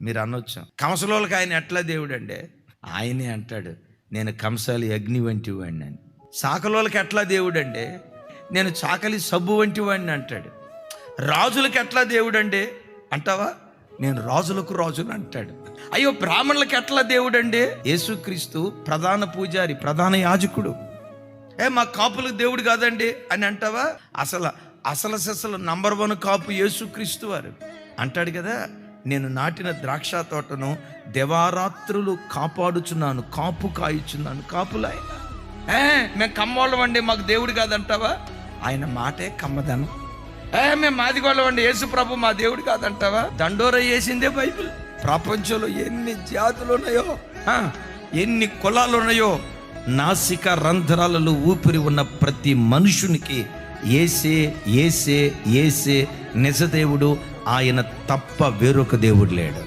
మీరు అనొచ్చు, కంసలోళ్ళకి ఆయన ఎట్లా దేవుడు అండి? ఆయనే అంటాడు, నేను కంసాలి అగ్ని వంటి వాడిని అని. సాకలోళ్ళకి ఎట్లా దేవుడు అండి? నేను చాకలి సబ్బు వంటి వాడిని అంటాడు. రాజులకి ఎట్లా దేవుడు అండి అంటావా? నేను రాజులకు రాజుని అంటాడు. అయ్యో, బ్రాహ్మణులకి ఎట్లా దేవుడు అండి? యేసుక్రీస్తు ప్రధాన పూజారి, ప్రధాన యాజకుడు. మా కాపులకు దేవుడు కాదండి అని అంటావా? అసలు నంబర్ 1 కాపు యేసుక్రీస్తు వారు అంటాడు కదా, నేను నాటిన ద్రాక్ష తోటను దివారాత్రులు కాపాడుచున్నాను, కాపు కాయిచున్నాను. కాపులాయన మేము కమ్మోళ్ళం అండి, మాకు దేవుడు కాదంటావా? ఆయన మాటే కమ్మదనం. మేము మాదిగోళ్ళం అండి, యేసు ప్రభు మా దేవుడు కాదంటావా? దండోర వేసిందే బైబిల్. ప్రపంచంలో ఎన్ని జాతులు ఉన్నాయో, ఎన్ని కులాలు ఉన్నాయో, నాసిక రంధ్రాలలో ఊపిరి ఉన్న ప్రతి మనుషునికి ఏసే ఏసే ఏసే నిజదేవుడు. ఆయన తప్ప వేరొక దేవుడు లేడు.